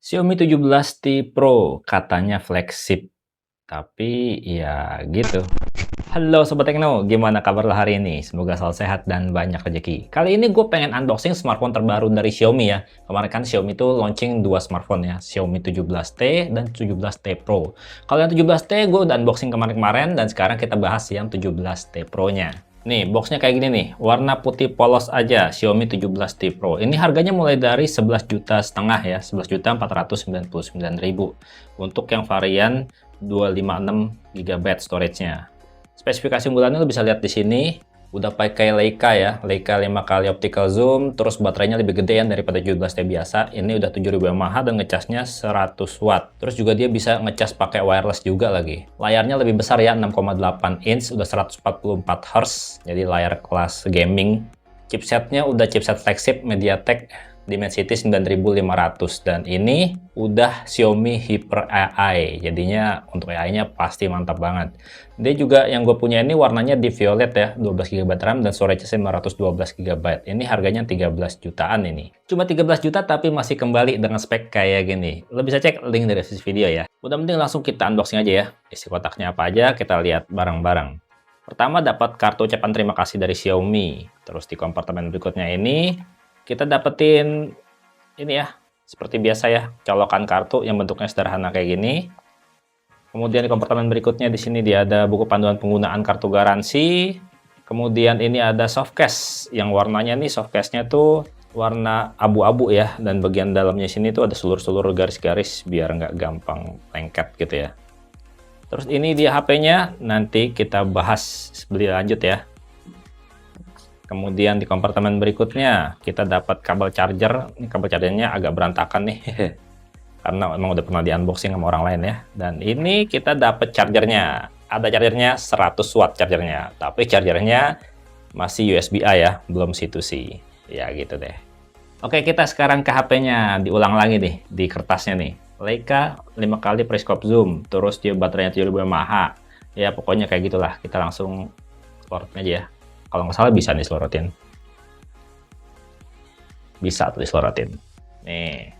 Xiaomi 17T Pro katanya flagship, tapi ya gitu. Halo Sobat Tekno, gimana kabar lo hari ini? Semoga selalu sehat dan banyak rezeki. Kali ini gue pengen unboxing smartphone terbaru dari Xiaomi ya. Kemarin kan Xiaomi tuh launching dua smartphone ya, Xiaomi 17T dan 17T Pro. Kalau yang 17T gue udah unboxing kemarin-kemarin dan sekarang kita bahas yang 17T Pro-nya. Nih, boxnya kayak gini nih, warna putih polos aja, Xiaomi 17T Pro. Ini harganya mulai dari 11,5 juta ya, 11.499.000. Untuk yang varian 256 GB storage-nya. Spesifikasi unggulannya lo bisa lihat di sini, udah pakai Leica ya, Leica 5 kali optical zoom, terus baterainya lebih gedean daripada 17T biasa. Ini udah 7000 mAh dan ngecasnya 100 watt. Terus juga dia bisa ngecas pakai wireless juga lagi. Layarnya lebih besar ya, 6,8 inch, udah 144 Hz, jadi layar kelas gaming. Chipsetnya udah chipset flagship MediaTek Dimensity 9500 dan ini udah Xiaomi Hyper AI, jadinya untuk AI-nya pasti mantap banget. Dia juga yang gue punya ini warnanya di violet ya, 12 GB RAM dan storage-nya 512 GB. Ini harganya 13 jutaan ini. Cuma 13 juta tapi masih kembali dengan spek kayak gini. Lo bisa cek link di deskripsi video ya. Udah mending langsung kita unboxing aja ya. Isi kotaknya apa aja kita lihat bareng-bareng. Pertama dapat kartu ucapan terima kasih dari Xiaomi. Terus di kompartemen berikutnya ini kita dapetin ini ya, seperti biasa ya, colokan kartu yang bentuknya sederhana kayak gini. Kemudian di kompartemen berikutnya di sini dia ada buku panduan penggunaan kartu garansi. Kemudian ini ada softcase yang warnanya nih softcase-nya tuh warna abu-abu ya, dan bagian dalamnya sini tuh ada seluruh garis-garis biar nggak gampang lengket gitu ya. Terus ini dia HP-nya, nanti kita bahas lebih lanjut ya. Kemudian di kompartemen berikutnya kita dapat kabel charger. Ini kabel chargernya agak berantakan nih karena memang udah pernah di unboxing sama orang lain ya. Dan ini kita dapat chargernya. Ada chargernya 100 watt chargernya, tapi chargernya masih USB-A ya, belum C2C. Ya gitu deh. Oke, kita sekarang ke HP-nya, diulang lagi nih di kertasnya nih. Leica 5 kali periscope zoom, terus dia baterainya 7000 mAh. Ya pokoknya kayak gitulah. Kita langsung slotnya aja ya. Kalau nggak salah bisa nih selorotin. Bisa tuh diselorotin. Nih.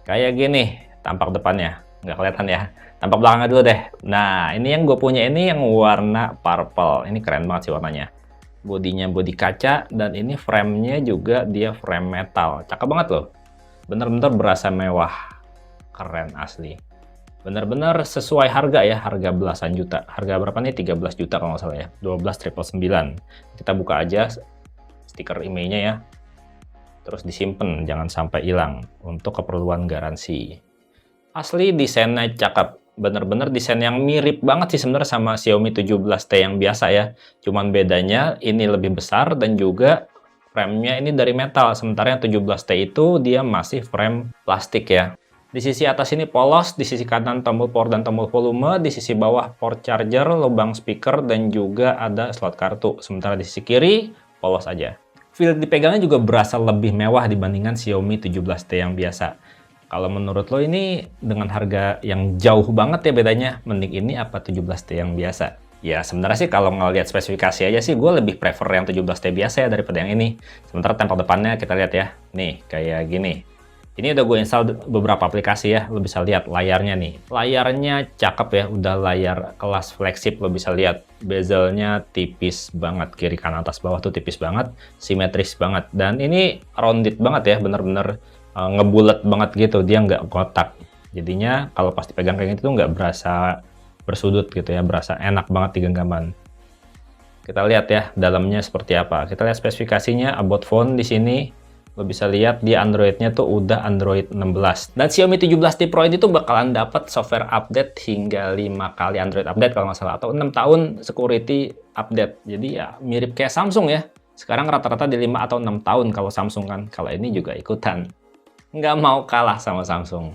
Kayak gini tampak depannya. Nggak kelihatan ya. Tampak belakangnya dulu deh. Nah, ini yang gue punya ini yang warna purple. Ini keren banget sih warnanya. Bodinya bodi kaca dan ini framenya juga dia frame metal. Cakep banget loh. Bener-bener berasa mewah. Keren asli. Bener-bener sesuai harga ya, harga belasan juta. Harga berapa nih? 13 juta kalau nggak salah ya. 12.999. Kita buka aja stiker IMEI-nya ya. Terus disimpan, jangan sampai hilang untuk keperluan garansi. Asli desainnya cakep. Bener-bener desain yang mirip banget sih sebenarnya sama Xiaomi 17T yang biasa ya. Cuman bedanya ini lebih besar dan juga frame-nya ini dari metal. Sementara yang 17T itu dia masih frame plastik ya. Di sisi atas ini polos, di sisi kanan tombol power dan tombol volume, di sisi bawah port charger, lubang speaker, dan juga ada slot kartu. Sementara di sisi kiri, polos aja. Feel dipegangnya juga berasa lebih mewah dibandingkan Xiaomi 17T yang biasa. Kalau menurut lo ini dengan harga yang jauh banget ya bedanya, mending ini apa 17T yang biasa? Ya sebenarnya sih kalau ngelihat spesifikasi aja sih gue lebih prefer yang 17T biasa ya daripada yang ini. Sementara tampak depannya kita lihat ya, nih kayak gini. Ini udah gue install beberapa aplikasi ya, lo bisa lihat layarnya nih. Layarnya cakep ya, udah layar kelas flagship, lo bisa lihat. Bezelnya tipis banget, kiri kanan atas bawah tuh tipis banget, simetris banget. Dan ini rounded banget ya, bener-bener ngebulet banget gitu, dia nggak kotak. Jadinya kalau pas dipegang kayak gitu tuh nggak berasa bersudut gitu ya, berasa enak banget di genggaman. Kita lihat ya, dalamnya seperti apa. Kita lihat spesifikasinya, about phone di sini. Lo bisa lihat di Android-nya tuh udah Android 16. Dan Xiaomi 17T Pro ini tuh bakalan dapat software update hingga 5 kali Android update kalau nggak salah. Atau 6 tahun security update. Jadi ya mirip kayak Samsung ya. Sekarang rata-rata di 5 atau 6 tahun kalau Samsung kan. Kalau ini juga ikutan. Nggak mau kalah sama Samsung.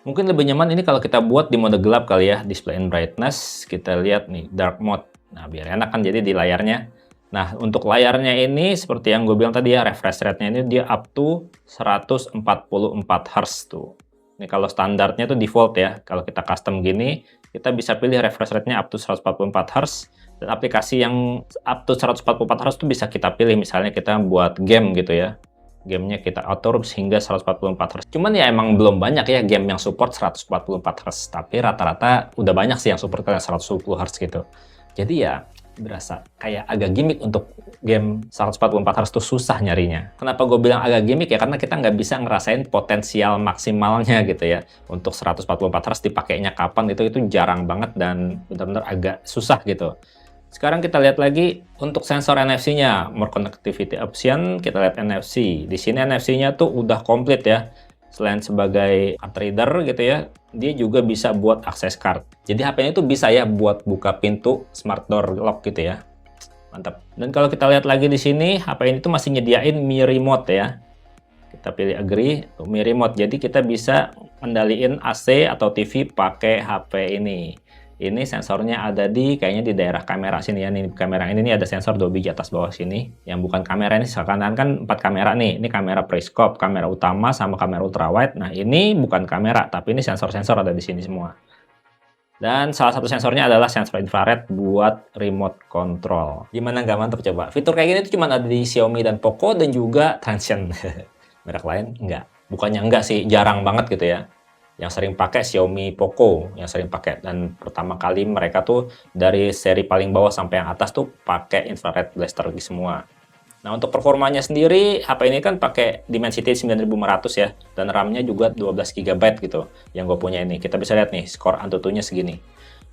Mungkin lebih nyaman ini kalau kita buat di mode gelap kali ya. Display and brightness. Kita lihat nih dark mode. Nah biar enak kan jadi di layarnya. Nah, untuk layarnya ini seperti yang gue bilang tadi ya, refresh rate-nya ini dia up to 144 Hz tuh. Ini kalau standarnya tuh default ya. Kalau kita custom gini, kita bisa pilih refresh rate-nya up to 144 Hz. Dan aplikasi yang up to 144 Hz tuh bisa kita pilih. Misalnya kita buat game gitu ya. Gamenya kita atur hingga 144 Hz. Cuman ya emang belum banyak ya game yang support 144 Hz. Tapi rata-rata udah banyak sih yang support kayak 120 Hz gitu. Jadi ya berasa kayak agak gimmick untuk game 144 Hz tuh susah nyarinya. Kenapa gue bilang agak gimmick ya? Karena kita nggak bisa ngerasain potensial maksimalnya gitu ya. Untuk 144 Hz dipakainya kapan itu jarang banget dan benar-benar agak susah gitu. Sekarang kita lihat lagi untuk sensor NFC-nya, more connectivity option, kita lihat NFC. Di sini NFC-nya tuh udah komplit ya. Selain sebagai card reader gitu ya, dia juga bisa buat akses card. Jadi HP ini tuh bisa ya buat buka pintu smart door lock gitu ya. Mantap. Dan kalau kita lihat lagi di sini, HP ini tuh masih nyediain Mi Remote ya. Kita pilih agree, Mi Remote. Jadi kita bisa kendaliin AC atau TV pakai HP ini. Ini sensornya ada kayaknya di daerah kamera sini ya. Nih kamera ini nih ada sensor 2 biji atas bawah sini. Yang bukan kamera ini seakan-akan kan 4 kamera nih. Ini kamera periscope, kamera utama sama kamera ultrawide. Nah, ini bukan kamera, tapi ini sensor-sensor ada di sini semua. Dan salah satu sensornya adalah sensor infrared buat remote control. Gimana nggak mantap coba? Fitur kayak gini tuh cuma ada di Xiaomi dan Poco dan juga Transsion. Merek lain enggak. Bukannya enggak sih, jarang banget gitu ya. Yang sering pakai Xiaomi Poco yang sering pakai, dan pertama kali mereka tuh dari seri paling bawah sampai yang atas tuh pakai infrared blaster semua. Nah, untuk performanya sendiri HP ini kan pakai Dimensity 9500 ya, dan RAM-nya juga 12 GB gitu yang gue punya ini. Kita bisa lihat nih skor Antutunya segini.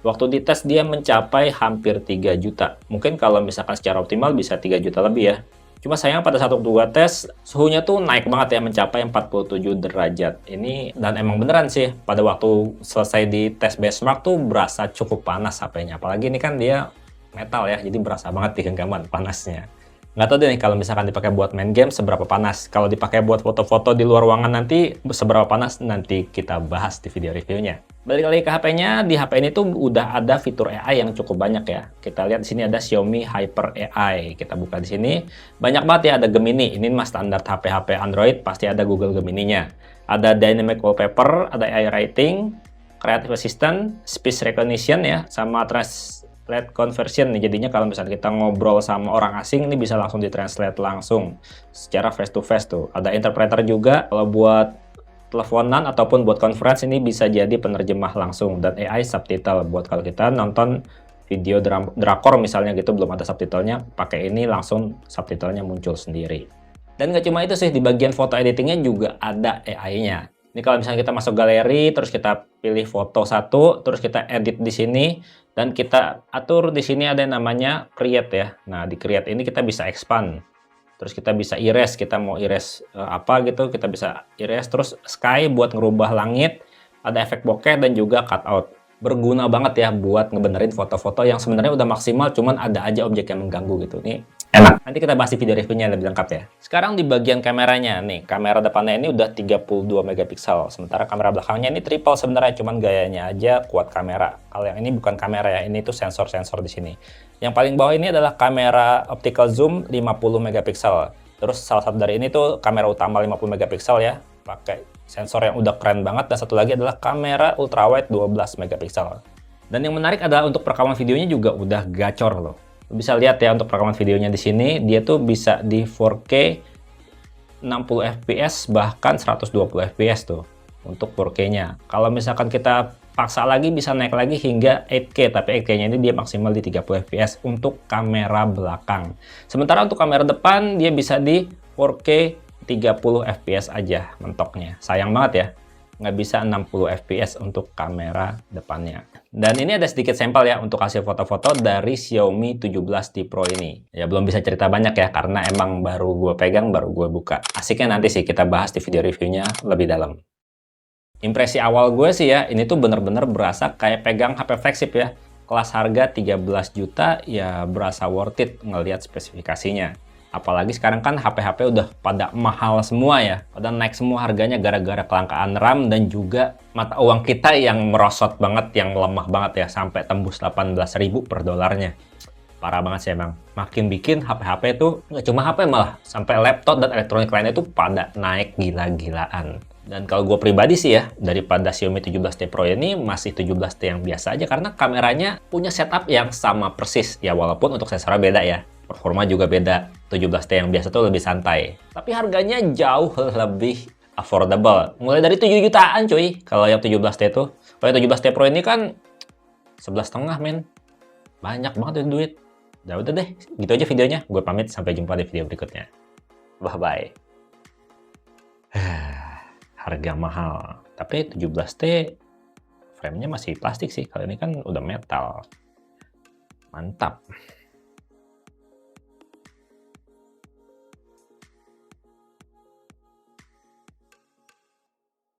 Waktu dites dia mencapai hampir 3 juta. Mungkin kalau misalkan secara optimal bisa 3 juta lebih ya. Cuma sayang pada saat waktu gua tes, suhunya tuh naik banget ya, mencapai 47 derajat. Ini, dan emang beneran sih, pada waktu selesai di tes benchmark tuh berasa cukup panas HP-nya. Apalagi ini kan dia metal ya, jadi berasa banget di genggaman panasnya. Nggak tahu deh nih kalau misalkan dipakai buat main game seberapa panas. Kalau dipakai buat foto-foto di luar ruangan nanti seberapa panas, nanti kita bahas di video reviewnya. Balik lagi ke HP-nya, di HP ini tuh udah ada fitur AI yang cukup banyak ya. Kita lihat di sini ada Xiaomi Hyper AI. Kita buka di sini, banyak banget ya, ada Gemini. Ini mah standar HP-HP Android, pasti ada Google Gemini-nya. Ada Dynamic Wallpaper, ada AI Writing, Creative Assistant, Speech Recognition ya, sama Translate Conversion nih. Jadinya kalau misalnya kita ngobrol sama orang asing, ini bisa langsung ditranslate langsung secara face to face tuh. Ada interpreter juga kalau buat teleponan ataupun buat conference, ini bisa jadi penerjemah langsung, dan AI subtitle buat kalau kita nonton video drakor misalnya gitu belum ada subtitlenya, pakai ini langsung subtitlenya muncul sendiri. Dan nggak cuma itu sih, di bagian foto editingnya juga ada AI-nya. Ini kalau misalnya kita masuk galeri, terus kita pilih foto satu, terus kita edit di sini, dan kita atur di sini ada yang namanya create ya. Nah, di create ini kita bisa expand. Terus kita bisa erase, kita mau erase apa gitu, kita bisa erase. Terus sky buat ngerubah langit, ada efek bokeh dan juga cutout. Berguna banget ya buat ngebenerin foto-foto yang sebenarnya udah maksimal, cuman ada aja objek yang mengganggu gitu. Ini enak. Nanti kita bahas di video reviewnya lebih lengkap ya. Sekarang di bagian kameranya nih, kamera depannya ini udah 32 megapiksel. Sementara kamera belakangnya ini triple sebenarnya, cuman gayanya aja kuat kamera. Kalau yang ini bukan kamera ya, ini tuh sensor-sensor di sini. Yang paling bawah ini adalah kamera optical zoom 50 megapiksel. Terus salah satu dari ini tuh kamera utama 50 megapiksel ya, pakai sensor yang udah keren banget. Dan satu lagi adalah kamera ultrawide 12 megapiksel. Dan yang menarik adalah untuk perekaman videonya juga udah gacor loh. Bisa lihat ya untuk perekaman videonya di sini, dia tuh bisa di 4K 60 fps bahkan 120 fps tuh untuk 4K-nya. Kalau misalkan kita paksa lagi bisa naik lagi hingga 8K, tapi 8K-nya ini dia maksimal di 30 fps untuk kamera belakang. Sementara untuk kamera depan dia bisa di 4K 30 fps aja mentoknya. Sayang banget ya, nggak bisa 60 fps untuk kamera depannya. Dan ini ada sedikit sampel ya untuk hasil foto-foto dari Xiaomi 17T Pro ini. Ya belum bisa cerita banyak ya, karena emang baru gue pegang, baru gue buka. Asiknya nanti sih kita bahas di video reviewnya lebih dalam. Impresi awal gue sih ya, ini tuh bener-bener berasa kayak pegang HP flagship ya. Kelas harga 13 juta ya berasa worth it ngelihat spesifikasinya. Apalagi sekarang kan HP-HP udah pada mahal semua ya. Pada naik semua harganya gara-gara kelangkaan RAM dan juga mata uang kita yang merosot banget, yang lemah banget ya. Sampai tembus 18.000 per dolarnya. Parah banget sih emang. Makin bikin HP-HP tuh, nggak cuma HP malah, sampai laptop dan elektronik lainnya tuh pada naik gila-gilaan. Dan kalau gue pribadi sih ya, daripada Xiaomi 17T Pro ini masih 17T yang biasa aja, karena kameranya punya setup yang sama persis. Ya walaupun untuk sensornya beda ya. Performa juga beda. 17T yang biasa tuh lebih santai. Tapi harganya jauh lebih affordable. Mulai dari 7 jutaan cuy. Kalau yang 17T tuh. Kalau yang 17T Pro ini kan 11,5 men. Banyak banget itu duit. Udah deh. Gitu aja videonya. Gue pamit. Sampai jumpa di video berikutnya. Bye-bye. Harga mahal. Tapi 17T frame-nya masih plastik sih. Kalau ini kan udah metal. Mantap.